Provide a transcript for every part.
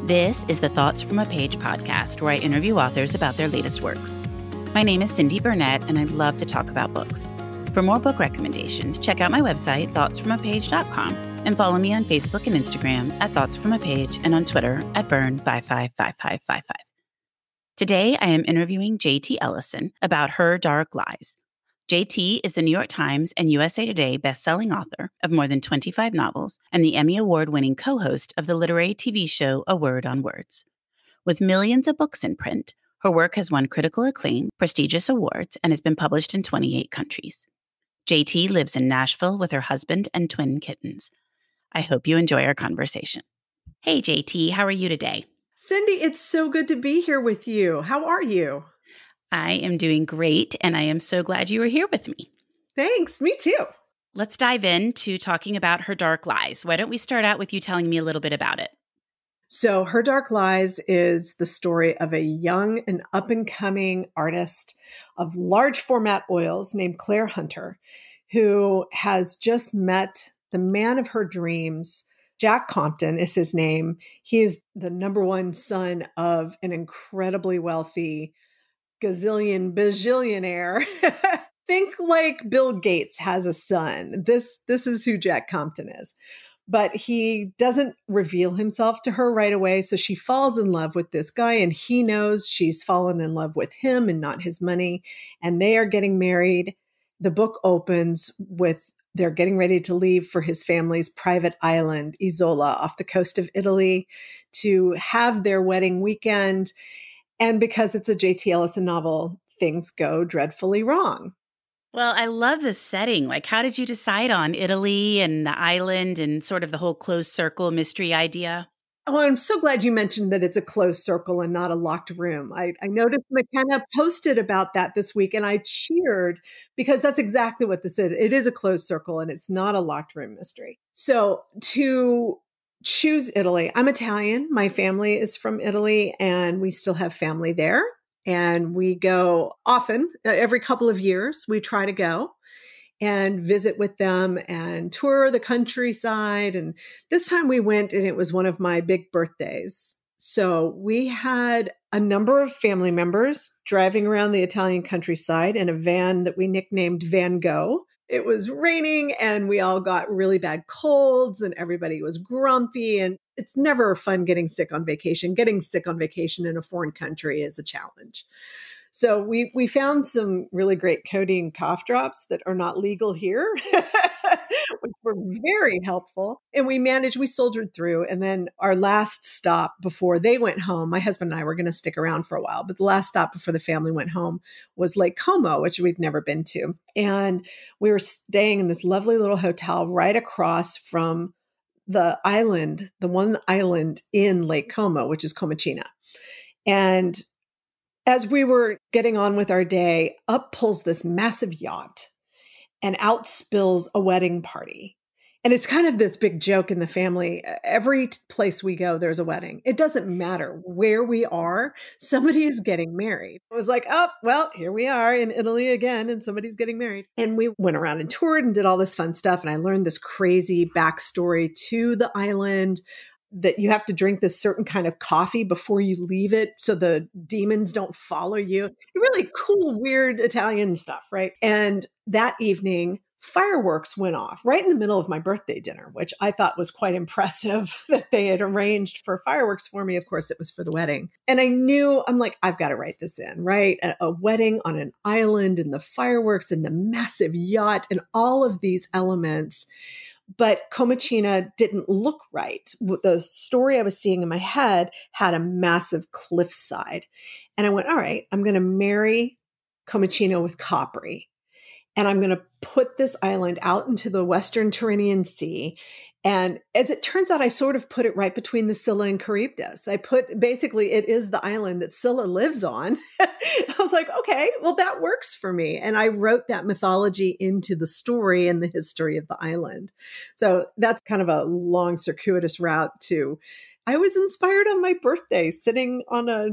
This is the Thoughts from a Page podcast, where I interview authors about their latest works. My name is Cindy Burnett, and I love to talk about books. For more book recommendations, check out my website, thoughtsfromapage.com, and follow me on Facebook and Instagram at thoughtsfromapage and on Twitter at burn555555. Today, I am interviewing JT Ellison about Her Dark Lies. JT is the New York Times and USA Today best-selling author of more than 25 novels and the Emmy Award-winning co-host of the literary TV show A Word on Words. With millions of books in print, her work has won critical acclaim, prestigious awards, and has been published in 28 countries. JT lives in Nashville with her husband and twin kittens. I hope you enjoy our conversation. Hey, JT, how are you today? Cindy, it's so good to be here with you. How are you? I am doing great, and I am so glad you are here with me. Thanks, me too. Let's dive into talking about Her Dark Lies. Why don't we start out with you telling me a little bit about it? So Her Dark Lies is the story of a young and up-and-coming artist of large format oils named Claire Hunter, who has just met the man of her dreams. Jack Compton is his name. He is the number one son of an incredibly wealthy bajillionaire. Think like Bill Gates has a son. This is who Jack Compton is. But he doesn't reveal himself to her right away. So she falls in love with this guy, and he knows she's fallen in love with him and not his money. And they are getting married. The book opens with they're getting ready to leave for his family's private island, Isola, off the coast of Italy, to have their wedding weekend. And because it's a J.T. Ellison novel, things go dreadfully wrong. Well, I love this setting. Like, how did you decide on Italy and the island and sort of the whole closed circle mystery idea? Oh, I'm so glad you mentioned that it's a closed circle and not a locked room. I noticed McKenna posted about that this week, and I cheered because that's exactly what this is. It is a closed circle, and it's not a locked room mystery. So to choose Italy, I'm Italian. My family is from Italy, and we still have family there. And we go often, every couple of years, we try to go and visit with them and tour the countryside. And this time we went, and it was one of my big birthdays. So we had a number of family members driving around the Italian countryside in a van that we nicknamed Van Gogh. It was raining, and we all got really bad colds, and everybody was grumpy. And it's never fun getting sick on vacation. Getting sick on vacation in a foreign country is a challenge. So we found some really great codeine cough drops that are not legal here, which were very helpful. And we soldiered through. And then our last stop before they went home, my husband and I were going to stick around for a while, but the last stop before the family went home was Lake Como, which we'd never been to. And we were staying in this lovely little hotel right across from the island, the one island in Lake Como, which is Comacina. And as we were getting on with our day, up pulls this massive yacht and out spills a wedding party. And it's kind of this big joke in the family. Every place we go, there's a wedding. It doesn't matter where we are. Somebody is getting married. It was like, oh, well, here we are in Italy again, and somebody's getting married. And we went around and toured and did all this fun stuff. And I learned this crazy backstory to the island, that you have to drink this certain kind of coffee before you leave it so the demons don't follow you. Really cool, weird Italian stuff, right? And that evening, fireworks went off right in the middle of my birthday dinner, which I thought was quite impressive that they had arranged for fireworks for me. Of course, it was for the wedding. And I'm like, I've got to write this in, right? A wedding on an island, and the fireworks and the massive yacht and all of these elements. But Comacina didn't look right. The story I was seeing in my head had a massive cliffside. And I went, all right, I'm going to marry Comacina with Capri. And I'm going to put this island out into the Western Tyrrhenian Sea. And as it turns out, I sort of put it right between the Scylla and Charybdis. Basically, it is the island that Scylla lives on. I was like, okay, well, that works for me. And I wrote that mythology into the story and the history of the island. So that's kind of a long, circuitous route to, I was inspired on my birthday sitting on a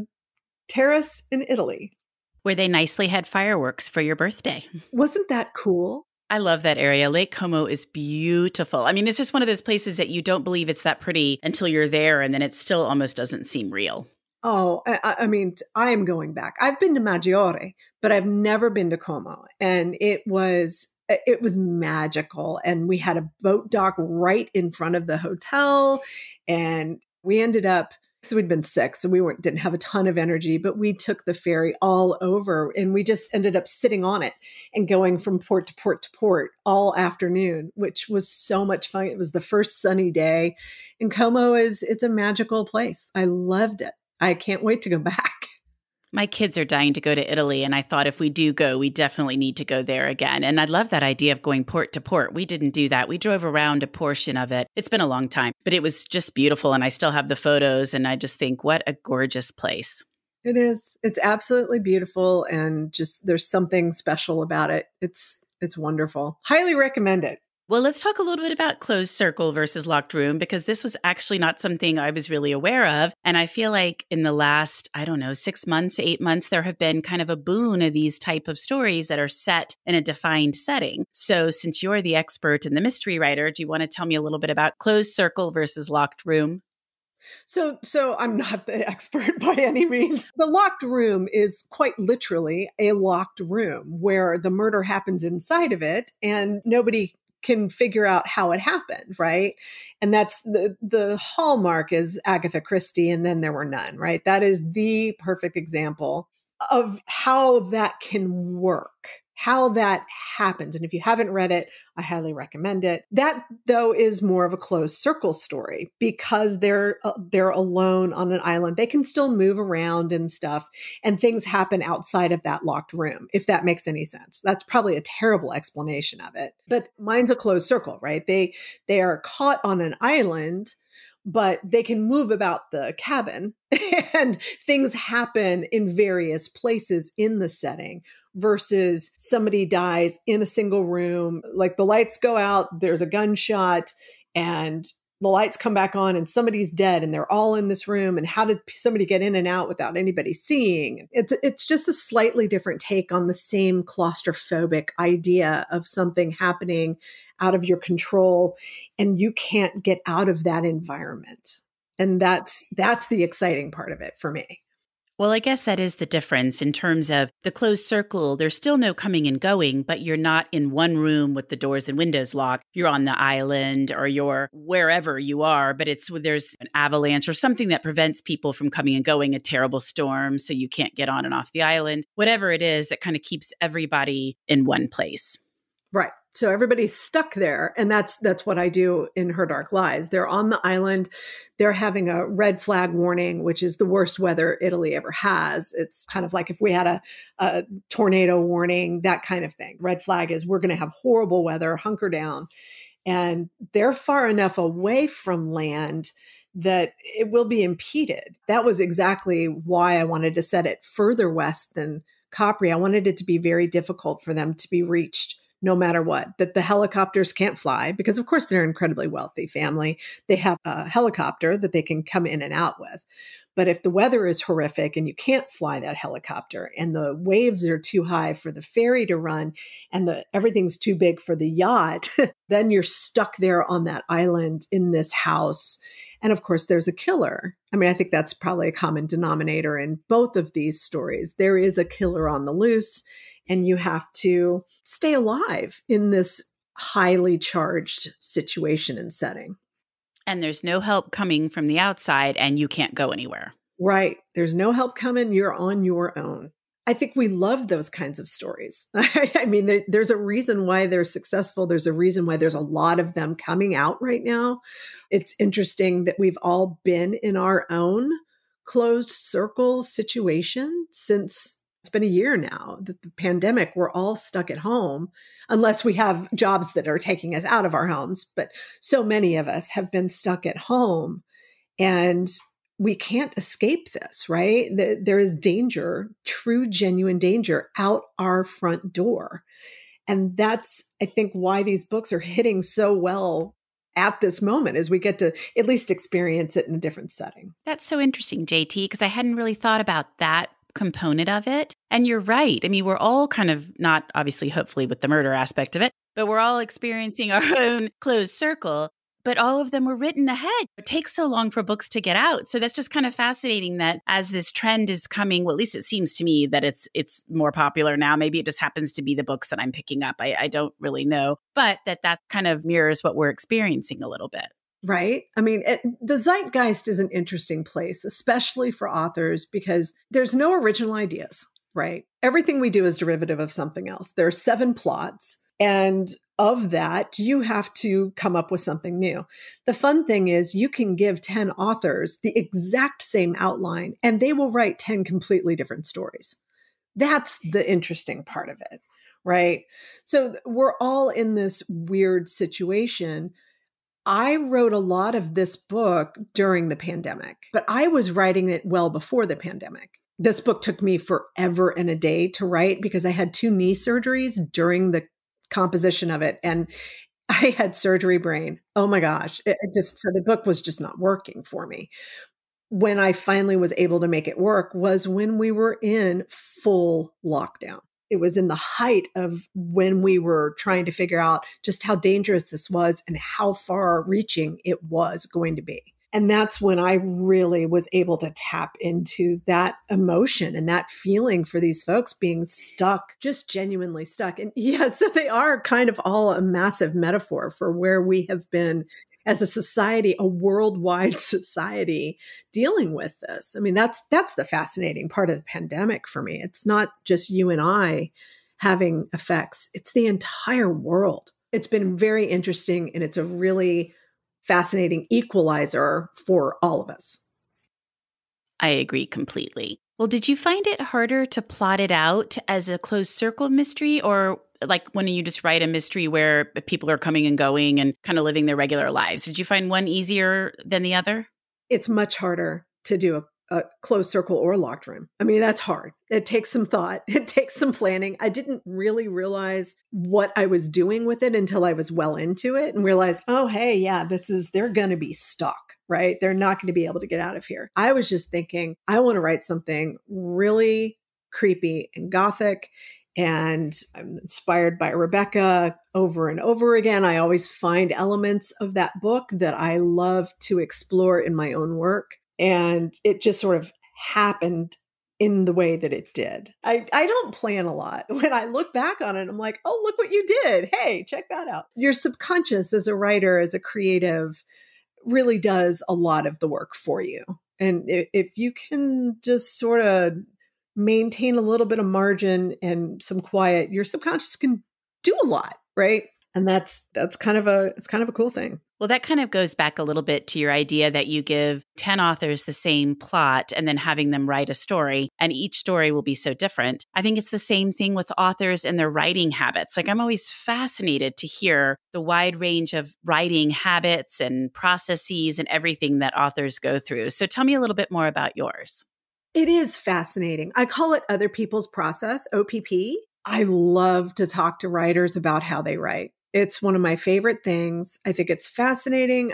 terrace in Italy. Where they nicely had fireworks for your birthday. Wasn't that cool? I love that area. Lake Como is beautiful. I mean, it's just one of those places that you don't believe it's that pretty until you're there, and then it still almost doesn't seem real. Oh, I mean, I am going back. I've been to Maggiore, but I've never been to Como. And it was magical. And we had a boat dock right in front of the hotel. And we ended up, so we'd been sick, so we didn't have a ton of energy, but we took the ferry all over and we just ended up sitting on it and going from port to port to port all afternoon, which was so much fun. It was the first sunny day. And Como it's a magical place. I loved it. I can't wait to go back. My kids are dying to go to Italy, and I thought if we do go, we definitely need to go there again. And I love that idea of going port to port. We didn't do that. We drove around a portion of it. It's been a long time, but it was just beautiful, and I still have the photos, and I just think, what a gorgeous place. It is. It's absolutely beautiful, and just there's something special about it. It's wonderful. Highly recommend it. Well, let's talk a little bit about closed circle versus locked room, because this was actually not something I was really aware of. And I feel like in the last, 6 months, 8 months, there have been kind of a boon of these type of stories that are set in a defined setting. So since you're the expert and the mystery writer, do you want to tell me a little bit about closed circle versus locked room? So I'm not the expert by any means. The locked room is quite literally a locked room where the murder happens inside of it and nobody can figure out how it happened, right? And that's the hallmark is Agatha Christie, and then there were none, right? That is the perfect example of how that can work, how that happens. And if you haven't read it, I highly recommend it. That, though, is more of a closed circle story because they're alone on an island. They can still move around and stuff, and things happen outside of that locked room, if that makes any sense. That's probably a terrible explanation of it. But mine's a closed circle, right? They are caught on an island, but they can move about the cabin and things happen in various places in the setting versus somebody dies in a single room. Like the lights go out, there's a gunshot, and the lights come back on and somebody's dead and they're all in this room. And how did somebody get in and out without anybody seeing? It's just a slightly different take on the same claustrophobic idea of something happening out of your control and you can't get out of that environment. And that's the exciting part of it for me. Well, I guess that is the difference in terms of the closed circle. There's still no coming and going, but you're not in one room with the doors and windows locked. You're on the island or you're wherever you are, but there's an avalanche or something that prevents people from coming and going, a terrible storm, so you can't get on and off the island. Whatever it is that kind of keeps everybody in one place. Right. So everybody's stuck there. And that's what I do in Her Dark Lies. They're on the island. They're having a red flag warning, which is the worst weather Italy ever has. It's kind of like if we had a tornado warning, that kind of thing. Red flag is we're going to have horrible weather, hunker down. And they're far enough away from land that it will be impeded. That was exactly why I wanted to set it further west than Capri. I wanted it to be very difficult for them to be reached no matter what, that the helicopters can't fly because, of course, they're an incredibly wealthy family. They have a helicopter that they can come in and out with. But if the weather is horrific and you can't fly that helicopter and the waves are too high for the ferry to run and everything's too big for the yacht, then you're stuck there on that island in this house. And of course, there's a killer. I mean, I think that's probably a common denominator in both of these stories. There is a killer on the loose. And you have to stay alive in this highly charged situation and setting. And there's no help coming from the outside and you can't go anywhere. Right. There's no help coming. You're on your own. I think we love those kinds of stories. I mean, there's a reason why they're successful. There's a reason why there's a lot of them coming out right now. It's interesting that we've all been in our own closed circle situation since it's been a year now, the pandemic. We're all stuck at home unless we have jobs that are taking us out of our homes. But so many of us have been stuck at home and we can't escape this, right? There is danger, true, genuine danger out our front door. And that's, I think, why these books are hitting so well at this moment, as we get to at least experience it in a different setting. That's so interesting, JT, because I hadn't really thought about that component of it. And you're right. I mean, we're all kind of not obviously, hopefully with the murder aspect of it, but we're all experiencing our own closed circle. But all of them were written ahead. It takes so long for books to get out. So that's just kind of fascinating that as this trend is coming, well, at least it seems to me that it's more popular now. Maybe it just happens to be the books that I'm picking up. I don't really know. But that kind of mirrors what we're experiencing a little bit. Right? I mean, the zeitgeist is an interesting place, especially for authors, because there's no original ideas, right? Everything we do is derivative of something else. There are 7 plots. And of that, you have to come up with something new. The fun thing is you can give 10 authors the exact same outline and they will write 10 completely different stories. That's the interesting part of it, right? So we're all in this weird situation. I wrote a lot of this book during the pandemic, but I was writing it well before the pandemic. This book took me forever and a day to write because I had 2 knee surgeries during the composition of it. And I had surgery brain. Oh my gosh. So the book was just not working for me. When I finally was able to make it work was when we were in full lockdown. It was in the height of when we were trying to figure out just how dangerous this was and how far reaching it was going to be. And that's when I really was able to tap into that emotion and that feeling for these folks being stuck, just genuinely stuck. And yeah, so they are kind of all a massive metaphor for where we have been as a society, a worldwide society dealing with this. I mean, that's the fascinating part of the pandemic for me. It's not just you and I having effects. It's the entire world. It's been very interesting and it's a really fascinating equalizer for all of us. I agree completely. Well, did you find it harder to plot it out as a closed circle mystery, or like when you just write a mystery where people are coming and going and kind of living their regular lives? Did you find one easier than the other? It's much harder to do a closed circle or locked room. I mean, that's hard. It takes some thought. It takes some planning. I didn't really realize what I was doing with it until I was well into it and realized, oh, hey, yeah, they're going to be stuck, right? They're not going to be able to get out of here. I was just thinking, I want to write something really creepy and gothic. And I'm inspired by Rebecca over and over again. I always find elements of that book that I love to explore in my own work. And it just sort of happened in the way that it did. I don't plan a lot. When I look back on it, I'm like, oh, look what you did. Hey, check that out. Your subconscious as a writer, as a creative, really does a lot of the work for you. And if you can just sort of maintain a little bit of margin and some quiet, your subconscious can do a lot, right? And it's kind of a cool thing. Well, that kind of goes back a little bit to your idea that you give 10 authors the same plot and then having them write a story, and each story will be so different. I think it's the same thing with authors and their writing habits. Like, I'm always fascinated to hear the wide range of writing habits and processes and everything that authors go through. So tell me a little bit more about yours. It is fascinating. I call it other people's process, OPP. I love to talk to writers about how they write. It's one of my favorite things. I think it's fascinating.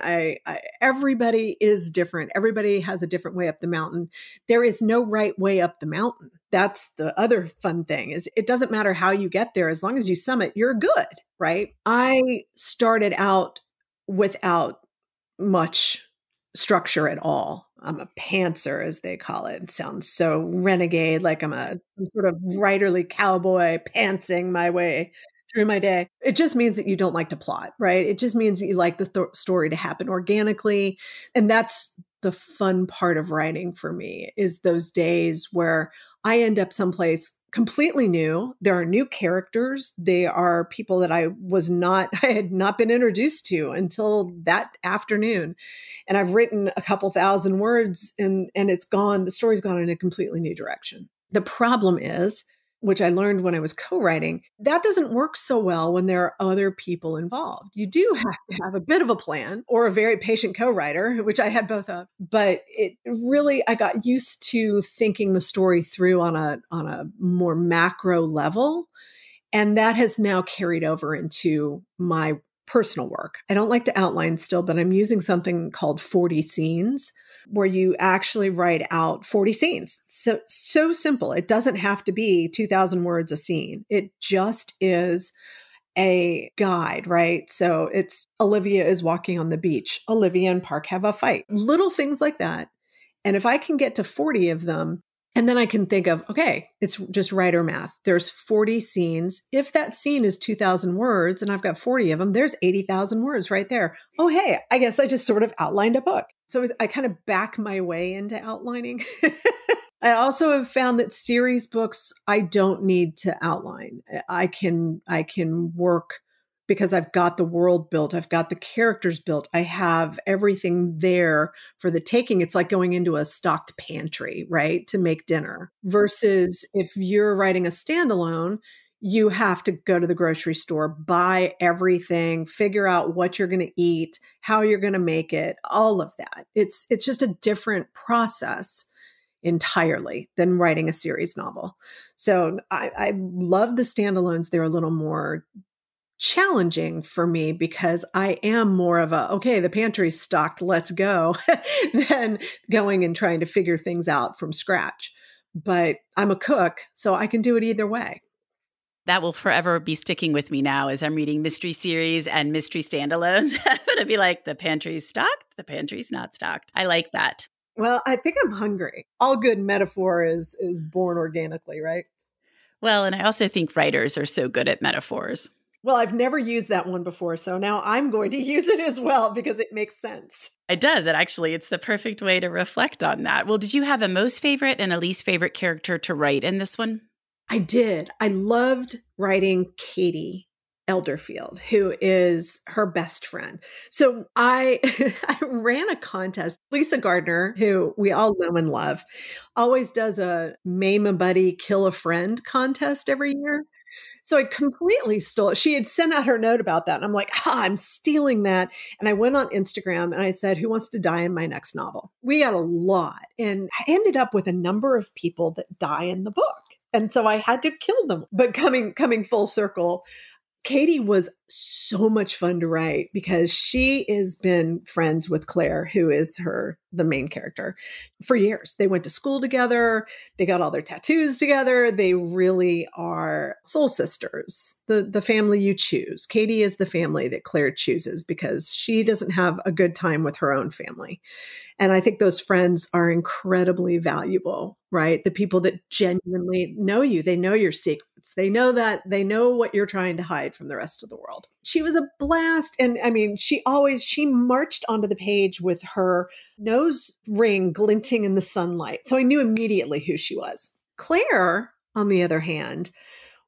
Everybody is different. Everybody has a different way up the mountain. There is no right way up the mountain. That's the other fun thing, is it doesn't matter how you get there. As long as you summit, you're good, right? I started out without much structure at all. I'm a pantser, as they call it. It sounds so renegade, like I'm some sort of writerly cowboy pantsing my way through my day. It just means that you don't like to plot, right? It just means that you like the story to happen organically. And that's the fun part of writing for me, is those days where I end up someplace completely new. There are new characters. They are people that I had not been introduced to until that afternoon. And I've written a couple thousand words and it's gone. The story's gone in a completely new direction. The problem is, which I learned when I was co-writing, that doesn't work so well when there are other people involved. You do have to have a bit of a plan or a very patient co-writer, which I had both of. But I got used to thinking the story through on a more macro level. And that has now carried over into my personal work. I don't like to outline still, but I'm using something called 40 scenes, where you actually write out 40 scenes. So simple. It doesn't have to be 2,000 words a scene. It just is a guide, right? So it's Olivia is walking on the beach. Olivia and Park have a fight. Little things like that. And if I can get to 40 of them, and then I can think of, okay, it's just writer math. There's 40 scenes. If that scene is 2,000 words and I've got 40 of them, there's 80,000 words right there. Oh, hey, I guess I just sort of outlined a book. So I kind of back my way into outlining. I also have found that series books, I don't need to outline. I can work because I've got the world built. I've got the characters built. I have everything there for the taking. It's like going into a stocked pantry, right? To make dinner versus if you're writing a standalone, you have to go to the grocery store, buy everything, figure out what you're going to eat, how you're going to make it, all of that. It's just a different process entirely than writing a series novel. So I love the standalones. They're a little more challenging for me because I am more of a, okay, the pantry's stocked, let's go, than going and trying to figure things out from scratch. But I'm a cook, so I can do it either way. That will forever be sticking with me now as I'm reading mystery series and mystery standalones. I'm going to be like, the pantry's stocked, the pantry's not stocked. I like that. Well, I think I'm hungry. All good metaphor is born organically, right? Well, and I also think writers are so good at metaphors. Well, I've never used that one before, so now I'm going to use it as well because it makes sense. It does. It's the perfect way to reflect on that. Well, did you have a most favorite and a least favorite character to write in this one? I did. I loved writing Katie Elderfield, who is her best friend. So I ran a contest. Lisa Gardner, who we all know and love, always does a maim a buddy, kill a friend contest every year. So I completely stole it. She had sent out her note about that. And I'm like, I'm stealing that. And I went on Instagram and I said, who wants to die in my next novel? We got a lot. And I ended up with a number of people that die in the book. And so I had to kill them. But coming full circle, Katie was so much fun to write because she has been friends with Claire, who is the main character, for years. They went to school together. They got all their tattoos together. They really are soul sisters, the family you choose. Katie is the family that Claire chooses because she doesn't have a good time with her own family. And I think those friends are incredibly valuable, right? The people that genuinely know you, they know your secrets. They know what you're trying to hide from the rest of the world. She was a blast. And I mean, she marched onto the page with her nose ring glinting in the sunlight. So I knew immediately who she was. Claire, on the other hand,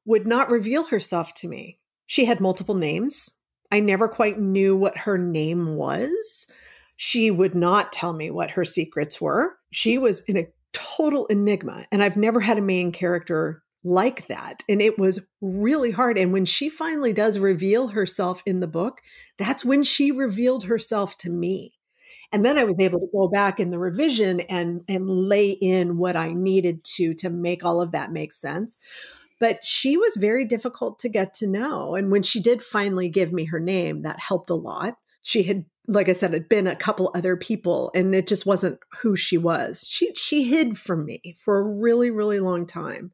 would not reveal herself to me. She had multiple names. I never quite knew what her name was. She would not tell me what her secrets were. She was in a total enigma. And I've never had a main character like that. And it was really hard. And when she finally does reveal herself in the book, that's when she revealed herself to me. And then I was able to go back in the revision and lay in what I needed to make all of that make sense. But she was very difficult to get to know. And when she did finally give me her name, that helped a lot. She had, like I said, had been a couple other people, and it just wasn't who she was. She hid from me for a really, really long time.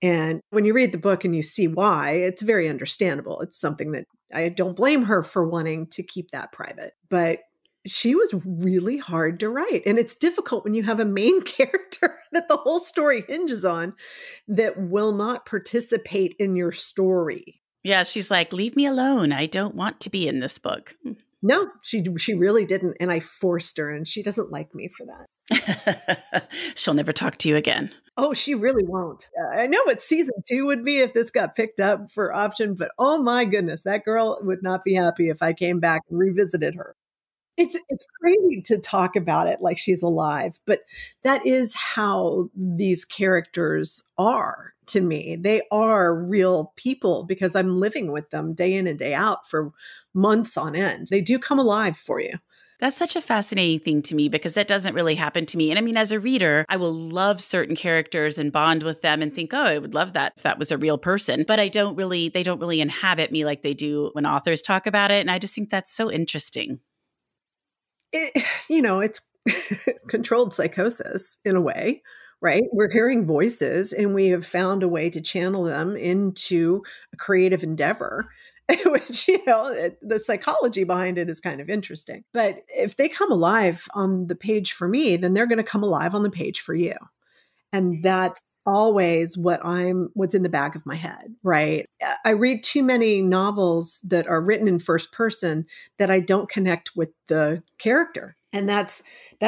And when you read the book and you see why, it's very understandable. It's something that I don't blame her for wanting to keep that private. But she was really hard to write. And it's difficult when you have a main character that the whole story hinges on that will not participate in your story. Yeah, she's like, leave me alone. I don't want to be in this book. No, she really didn't. And I forced her, and she doesn't like me for that. She'll never talk to you again. Oh, she really won't. I know what season 2 would be if this got picked up for option, but oh my goodness, that girl would not be happy if I came back and revisited her. It's crazy to talk about it like she's alive, but that is how these characters are to me. They are real people because I'm living with them day in and day out for months on end. They do come alive for you. That's such a fascinating thing to me because that doesn't really happen to me. And I mean, as a reader, I will love certain characters and bond with them and think, oh, I would love that if that was a real person. But they don't really inhabit me like they do when authors talk about it. And I just think that's so interesting. It's controlled psychosis in a way, right? We're hearing voices and we have found a way to channel them into a creative endeavor. which, the psychology behind it is kind of interesting. But if they come alive on the page for me, then they're going to come alive on the page for you. And that's always what's in the back of my head, right? I read too many novels that are written in first person that I don't connect with the character. And that's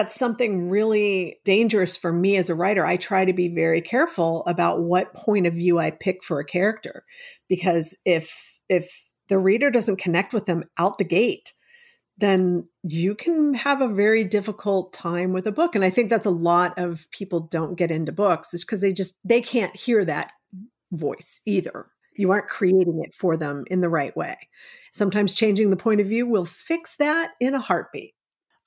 something really dangerous for me as a writer. I try to be very careful about what point of view I pick for a character, because if the reader doesn't connect with them out the gate, then you can have a very difficult time with a book. And I think that's a lot of people don't get into books, is because they can't hear that voice either. You aren't creating it for them in the right way. Sometimes changing the point of view will fix that in a heartbeat.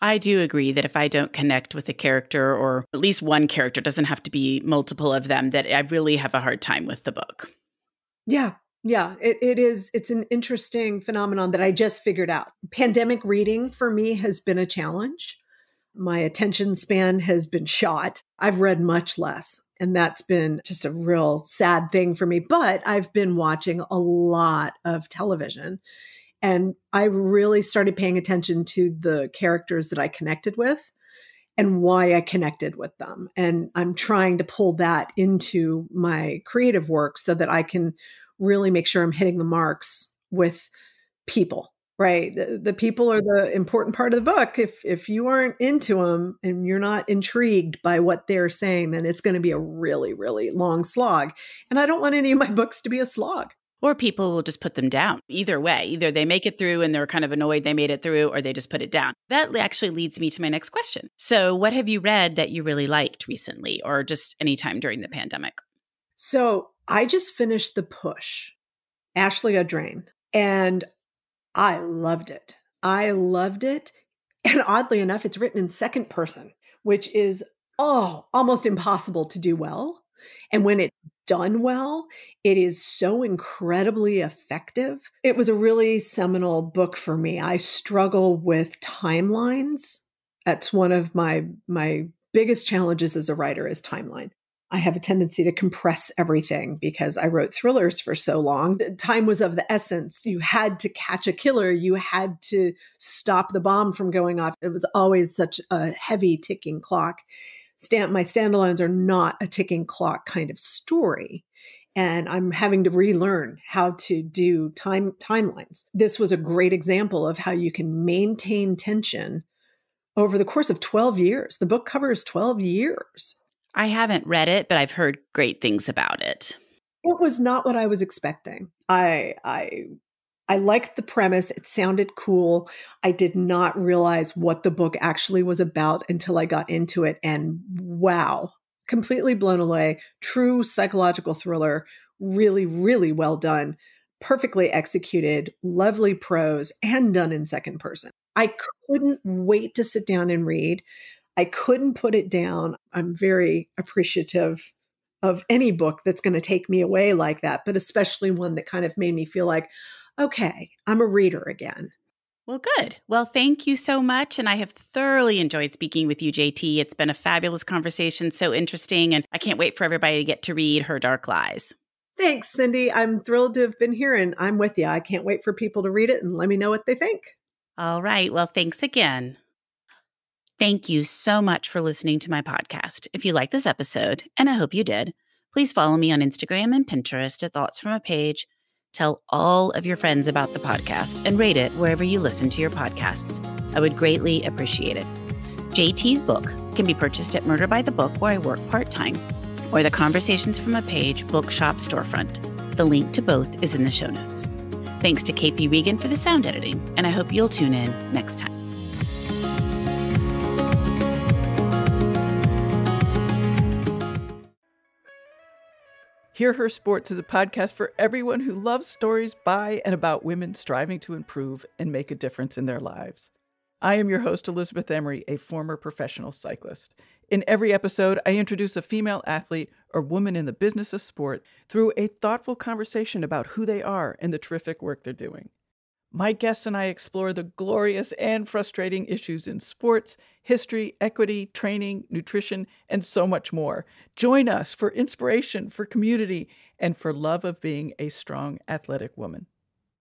I do agree that if I don't connect with a character, or at least one character, doesn't have to be multiple of them, that I really have a hard time with the book. Yeah. Yeah, it's an interesting phenomenon that I just figured out. Pandemic reading for me has been a challenge. My attention span has been shot. I've read much less, and that's been just a real sad thing for me. But I've been watching a lot of television, and I really started paying attention to the characters that I connected with and why I connected with them. And I'm trying to pull that into my creative work so that I can really make sure I'm hitting the marks with people, right? The people are the important part of the book. If you aren't into them and you're not intrigued by what they're saying, then it's going to be a really, really long slog. And I don't want any of my books to be a slog. Or people will just put them down. Either way, either they make it through and they're kind of annoyed they made it through, or they just put it down. That actually leads me to my next question. So what have you read that you really liked recently, or just anytime during the pandemic? So I just finished The Push, Ashley O'Drain, and I loved it. I loved it. And oddly enough, it's written in second person, which is, almost impossible to do well. And when it's done well, it is so incredibly effective. It was a really seminal book for me. I struggle with timelines. That's one of my biggest challenges as a writer, is timeline. I have a tendency to compress everything because I wrote thrillers for so long. Time was of the essence. You had to catch a killer. You had to stop the bomb from going off. It was always such a heavy ticking clock. My standalones are not a ticking clock kind of story. And I'm having to relearn how to do timelines. This was a great example of how you can maintain tension over the course of 12 years. The book covers 12 years. I haven't read it, but I've heard great things about it. It was not what I was expecting. I liked the premise. It sounded cool. I did not realize what the book actually was about until I got into it. And wow, completely blown away. True psychological thriller. Really, really well done. Perfectly executed. Lovely prose, and done in second person. I couldn't wait to sit down and read. I couldn't put it down. I'm very appreciative of any book that's going to take me away like that, but especially one that kind of made me feel like, okay, I'm a reader again. Well, good. Well, thank you so much. And I have thoroughly enjoyed speaking with you, JT. It's been a fabulous conversation, so interesting. And I can't wait for everybody to get to read Her Dark Lies. Thanks, Cindy. I'm thrilled to have been here, and I'm with you. I can't wait for people to read it and let me know what they think. All right. Well, thanks again. Thank you so much for listening to my podcast. If you like this episode, and I hope you did, please follow me on Instagram and Pinterest at Thoughts from a Page. Tell all of your friends about the podcast and rate it wherever you listen to your podcasts. I would greatly appreciate it. JT's book can be purchased at Murder by the Book, where I work part-time, or the Conversations from a Page bookshop storefront. The link to both is in the show notes. Thanks to KP Regan for the sound editing, and I hope you'll tune in next time. Hear Her Sports is a podcast for everyone who loves stories by and about women striving to improve and make a difference in their lives. I am your host, Elizabeth Emery, a former professional cyclist. In every episode, I introduce a female athlete or woman in the business of sport through a thoughtful conversation about who they are and the terrific work they're doing. My guests and I explore the glorious and frustrating issues in sports, history, equity, training, nutrition, and so much more. Join us for inspiration, for community, and for love of being a strong, athletic woman.